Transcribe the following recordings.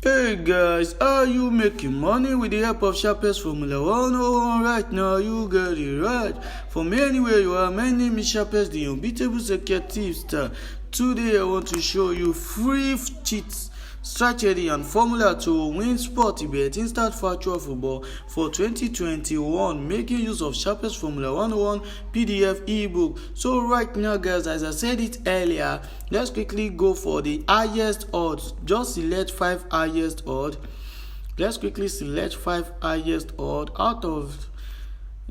Hey guys, are you making money with the help of Sharpest Formula 101 right now? You get it right. From anywhere you are, my name is Sharpest, the unbeatable security star. Today I want to show you free cheats, strategy and formula to win sporty bet instant virtual football for 2021, making use of Sharpest Formula 101 PDF ebook. So right now guys, as I said it earlier, let's quickly go for the highest odds. Just select 5 highest odds. Let's quickly select 5 highest odds out of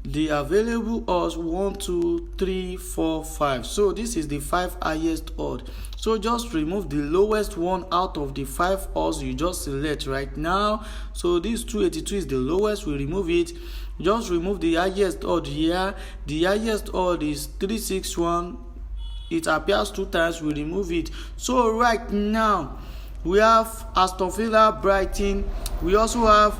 the available odds 1, 2, 3, 4, 5. So this is the 5 highest odds. So just remove the lowest one out of the 5 odds you just select right now. So this 282 is the lowest. We remove it. Just remove the highest odd here. The highest odd is 361. It appears 2 times. We remove it. So right now we have Aston Villa, Brighton. We also have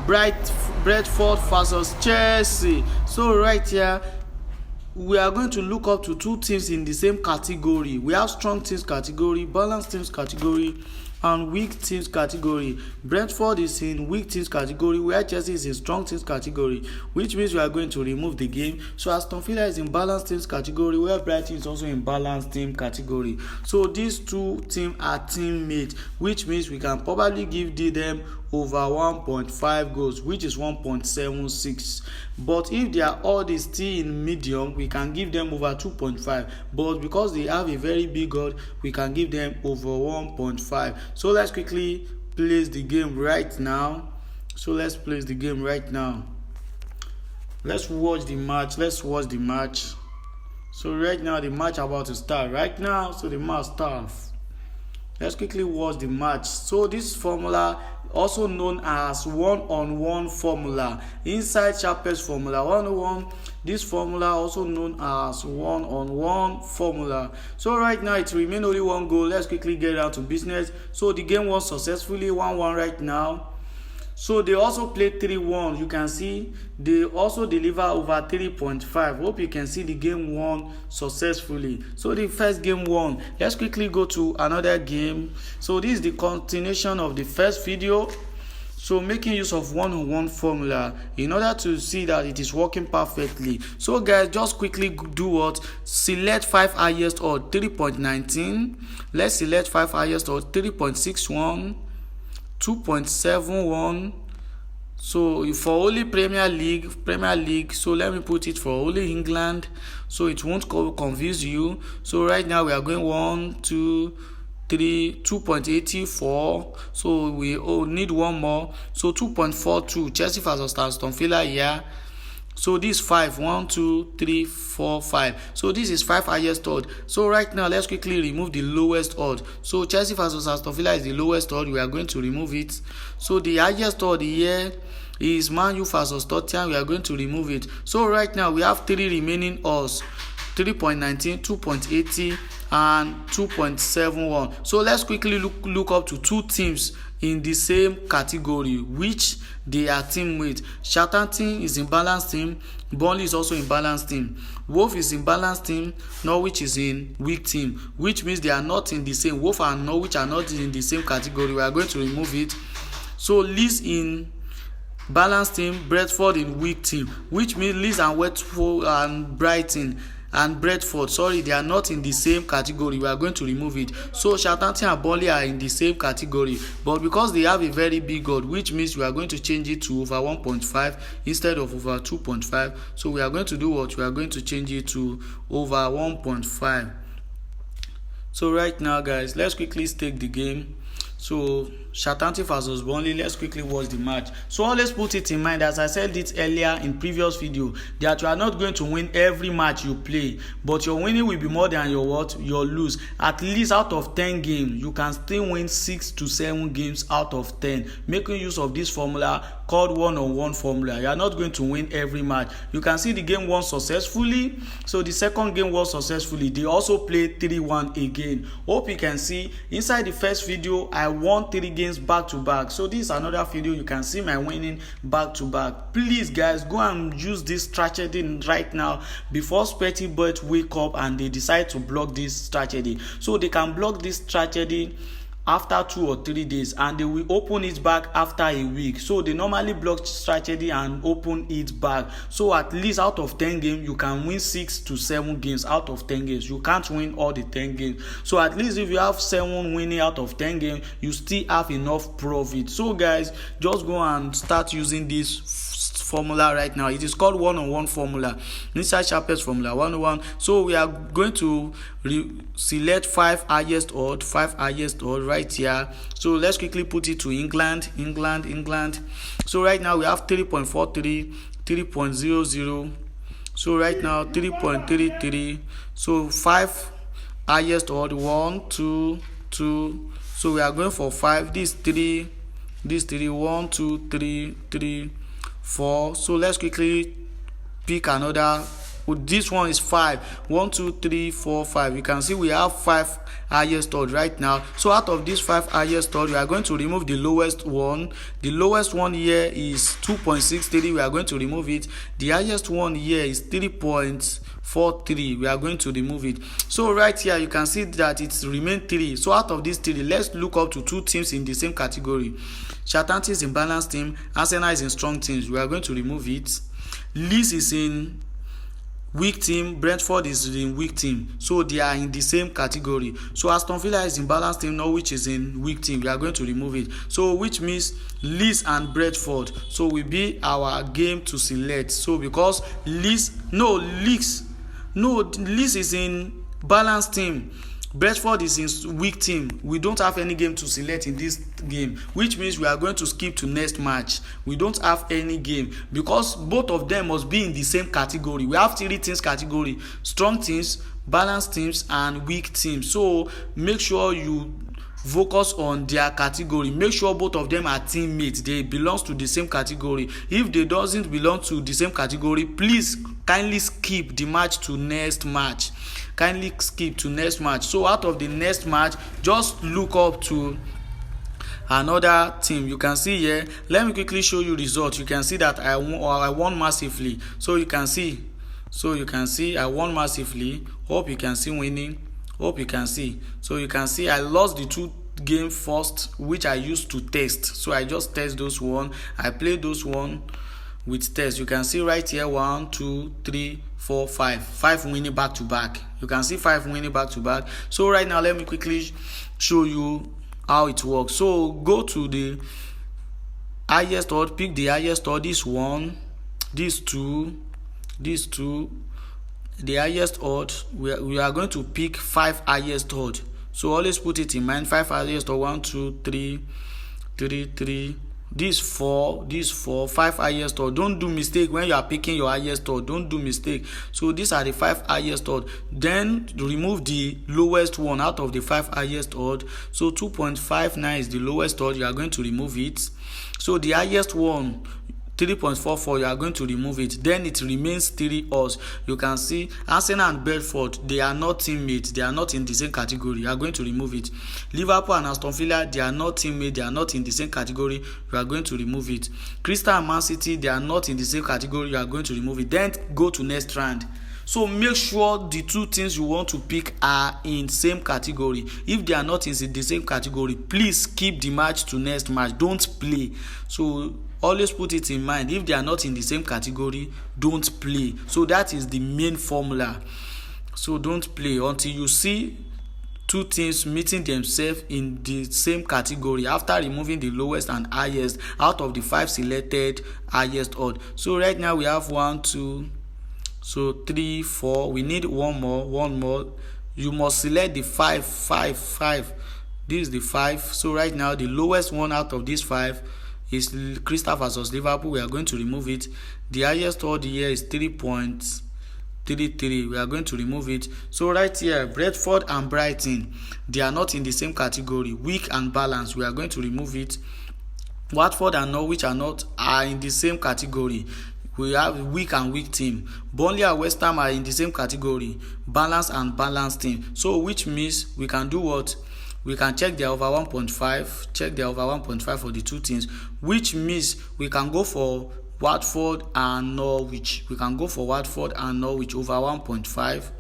Brentford versus Chelsea. So right here we are going to look up to 2 teams in the same category. We have strong teams category, balanced teams category, and weak teams category. Brentford is in weak teams category, where Chelsea is in strong teams category, which means we are going to remove the game. So Aston Villa is in balanced teams category, where Brighton is also in balanced team category. So these 2 teams are teammates, which means we can probably give them over 1.5 goals, which is 1.76. But if their odd is still in medium, we can give them over 2.5. But because they have a very big odd, we can give them over 1.5. So let's quickly place the game right now. Let's watch the match. So right now the match about to start right now. So the match starts. Let's quickly watch the match. So this formula, also known as one-on-one formula, inside Sharpest Formula 101, this formula also known as one-on-one formula. So right now it remains only 1 goal. Let's quickly get down to business. So the game was successfully 1-1 right now. So they also played 3-1. You can see they also deliver over 3.5. Hope you can see the game won successfully. So the first game won. Let's quickly go to another game. So this is the continuation of the first video. So making use of one-on-one formula in order to see that it is working perfectly. So guys, just quickly do what? Select 5 highest or 3.19. Let's select 5 highest or 3.61. 2.71. So for only Premier League, so let me put it for only England, so it won't confuse you. So right now we are going 1, 2, 3, 2.84. so we need one more. So 2.42, Chelsea versus Aston Villa here. So this 5, 1, 2, 3, 4, 5. So this is 5 highest odd. So right now let's quickly remove the lowest odd. So Chelsea versus Aston Villa is the lowest odd. We are going to remove it. So the highest odd here is Man U versus Tottenham. We are going to remove it. So right now we have 3 remaining odds: 3.19, 2.80, and 2.71. So let's quickly look up to 2 teams in the same category, which they are teammates. Southampton is in balanced team, Burnley is also in balanced team, Wolves is in balanced team, Norwich is in weak team, which means they are not in the same. Wolves and Norwich are not in the same category. We are going to remove it. So Leeds in balanced team, Brentford in weak team, which means Leeds and Watford and Brighton and Brentford, they are not in the same category. We are going to remove it. So Southampton and Burnley are in the same category, but because they have a very big odd, which means we are going to change it to over 1.5 instead of over 2.5. So we are going to do what? We are going to change it to over 1.5. So right now guys, let's quickly stake the game. So Southampton versus Burnley, let's quickly watch the match. So always put it in mind, as I said it earlier in previous video, that you are not going to win every match you play, but your winning will be more than your lose. At least out of 10 games, you can still win 6 to 7 games out of 10, making use of this formula called one-on-one formula. You are not going to win every match. You can see the game won successfully. So the second game was successfully. They also played 3-1 again. Hope you can see inside the first video I won 3 games back to back. So this is another video. You can see my winning back to back. Please guys, go and use this strategy right now before Spetty Boys wake up and they decide to block this strategy. So they can block this strategy after 2 or 3 days, and they will open it back after a week. So they normally block strategy and open it back. So at least out of 10 games you can win 6 to 7 games out of 10 games. You can't win all the 10 games. So at least if you have 7 winning out of 10 games, you still have enough profit. So guys, just go and start using this formula right now. It is called one-on-one formula, inside Sharpest Formula 101. So we are going to select 5 highest odd right here. So let's quickly put it to England. So right now we have 3.43, 3.00. so right now 3.33. so 5 highest odd, 1, 2, 2. So we are going for 5. This 3, 1, 2, 3, 3, 4. So let's quickly pick another. This one is 5. 1, 2, 3, 4, 5. You can see we have 5 highest odd right now. So out of these 5 highest odd, we are going to remove the lowest one. The lowest one here is 2.63. We are going to remove it. The highest one here is 3.43. We are going to remove it. So right here you can see that it remains 3. So out of these 3, let's look up to 2 teams in the same category. Southampton is in balanced team, Arsenal is in strong teams. We are going to remove it. Leeds is in weak team, Brentford is in weak team. So they are in the same category. So Aston Villa is in balanced team, Norwich is in weak team. We are going to remove it. So which means Leeds and Brentford, so will be our game to select. So because Leeds is in balanced team, Brentford is in weak team, we don't have any game to select in this game, which means we are going to skip to next match. We don't have any game because both of them must be in the same category. We have 3 teams category: strong teams, balanced teams, and weak teams. So make sure you focus on their category. Make sure both of them are teammates, they belong to the same category. If they doesn't belong to the same category, please kindly skip the match to next match. So out of the next match, just look up to another team. You can see here, let me quickly show you results. You can see that I won massively. So you can see I won massively. Hope you can see winning. So you can see I lost the 2 game first, which I used to test. So I just test those one. I played those one with test. You can see right here 1, 2, 3, 4, 5 winning back to back. You can see 5 winning back to back. So right now let me quickly show you how it works. So go to the highest odd, pick the highest odd, this 1, this 2, the highest odd. We are going to pick 5 highest odd. So always put it in mind, 5 highest odd, 1, 2, 3, 3, this 4, 5 highest odd. Don't do mistake when you are picking your highest odd. Don't do mistake. So these are the 5 highest odd. Then remove the lowest one out of the 5 highest odd. So 2.59 is the lowest odd. You are going to remove it. So the highest one, 3.44, you are going to remove it. Then it remains 3 odds. You can see Arsenal and Brentford, they are not teammates, they are not in the same category. You are going to remove it. Liverpool and Aston Villa, they are not teammates, they are not in the same category. You are going to remove it. Crystal and Man City, they are not in the same category. You are going to remove it. Then go to next round. So make sure the 2 things you want to pick are in same category. If they are not in the same category, please skip the match to next match. Don't play. So always put it in mind. If they are not in the same category, don't play. So that is the main formula. So don't play until you see 2 teams meeting themselves in the same category after removing the lowest and highest out of the 5 selected highest odd. So right now we have 1, 2, so 3, 4. We need one more. You must select the 5. This is the 5. So right now the lowest one out of these 5 is Crystal versus Liverpool. We are going to remove it. The highest odd here is 3.33. We are going to remove it. So right here, Brentford and Brighton, they are not in the same category, weak and balanced. We are going to remove it. Watford and Norwich are in the same category. We have weak and weak team. Burnley and West Ham are in the same category, balanced and balanced team. So which means we can do what? We can check their over 1.5, for the 2 teams, which means we can go for Watford and Norwich. over 1.5.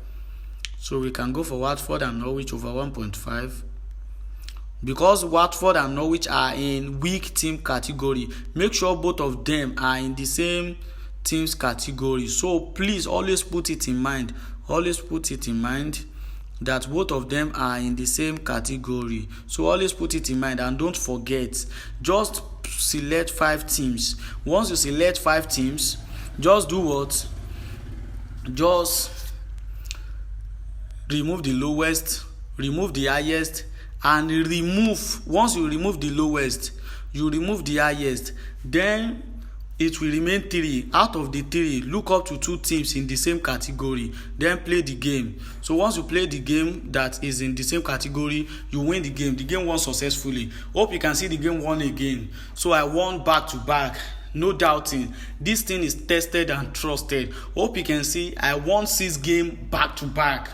So we can go for Watford and Norwich over 1.5. because Watford and Norwich are in weak team category. Make sure both of them are in the same teams category. So please always put it in mind. Always put it in mind that both of them are in the same category. So always put it in mind, and don't forget, just select 5 teams. Once you select 5 teams, just do what? Just remove the lowest, remove the highest, and once you remove the lowest, you remove the highest, then it will remain 3. Out of the 3, look up to 2 teams in the same category, then play the game. So once you play the game that is in the same category, you win the game. The game won successfully. Hope you can see the game won again. So I won back to back. No doubting, this thing is tested and trusted. Hope you can see I won 6 games back to back.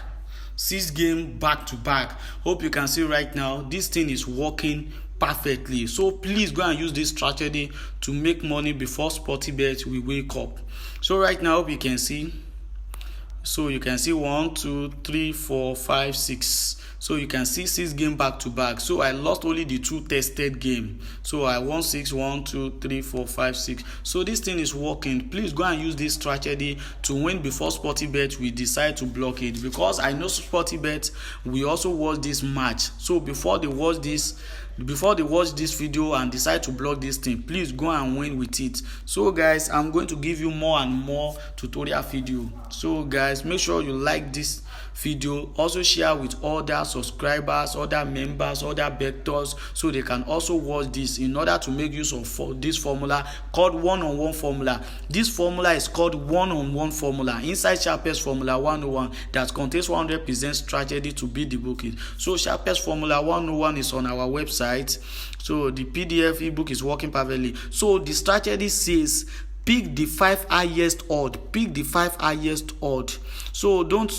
6 games back to back. Hope you can see right now this thing is working perfectly. So please go and use this strategy to make money before Sportybet will wake up. So right now, hope you can see. So you can see 1, 2, 3, 4, 5, 6. So you can see 6 games back to back. So I lost only the 2 tested games. So I won 6, 1, 2, 3, 4, 5, 6. So this thing is working. Please go and use this strategy to win before Sportybet will decide to block it. Because I know Sportybet will also watch this match. So before they watch this video and decide to block this thing, please go and win with it. So guys, I'm going to give you more and more tutorial video. So guys, make sure you like this video, also share with other subscribers, other members, other bettors, so they can also watch this in order to make use of this formula called one-on-one formula. This formula is called one-on-one formula inside Sharpest Formula 101 that contains 100% strategy to beat the bookies. So Sharpest Formula 101 is on our website. So the PDF ebook is working perfectly. So the strategy says pick the 5 highest odd. Pick the 5 highest odd. So don't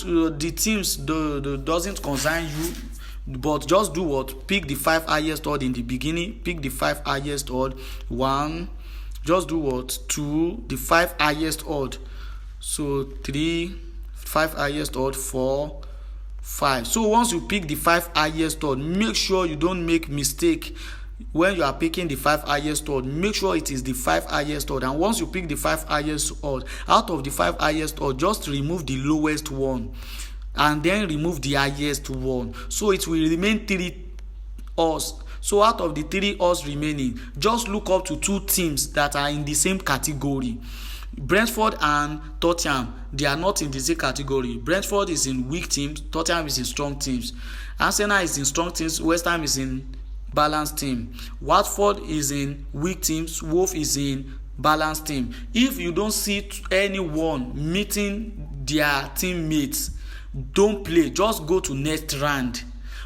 the teams doesn't concern you, but just do what? Pick the 5 highest odd in the beginning. Pick the 5 highest odd. 1. Just do what? 2. The 5 highest odd. So 3. 5 highest odd. 4. 5. So once you pick the 5 highest odd, make sure you don't make mistake. When you are picking the 5 highest odd, make sure it is the 5 highest odd. And once you pick the 5 highest odd, out of the 5 highest odd, just remove the lowest one and then remove the highest one. So it will remain 3 odds. So out of the 3 odds remaining, just look up to 2 teams that are in the same category. Brentford and Tottenham, they are not in the same category. Brentford is in weak teams, Tottenham is in strong teams. Arsenal is in strong teams, West Ham is in balanced team. Watford is in weak teams, Wolf is in balanced team. If you don't see anyone meeting their teammates, don't play, just go to next round.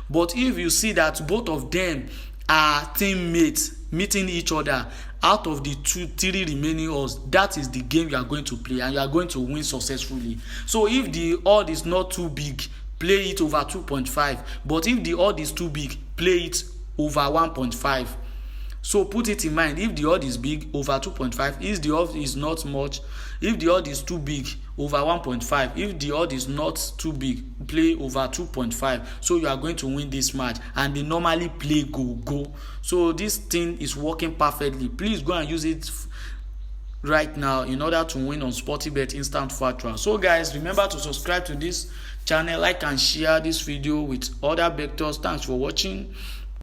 But if you see that both of them are teammates meeting each other, out of the 3 remaining odds, that is the game you are going to play and you are going to win successfully. So if the odd is not too big, play it over 2.5. But if the odd is too big, play it over 1.5. So put it in mind, if the odd is big, over 2.5. If the odd is not much, if the odd is too big, over 1.5. If the odd is not too big, play over 2.5. So you are going to win this match, and they normally play go. So this thing is working perfectly. Please go and use it right now in order to win on Sportybet Instant Factor. So guys, remember to subscribe to this channel, like and share this video with other bettors. Thanks for watching.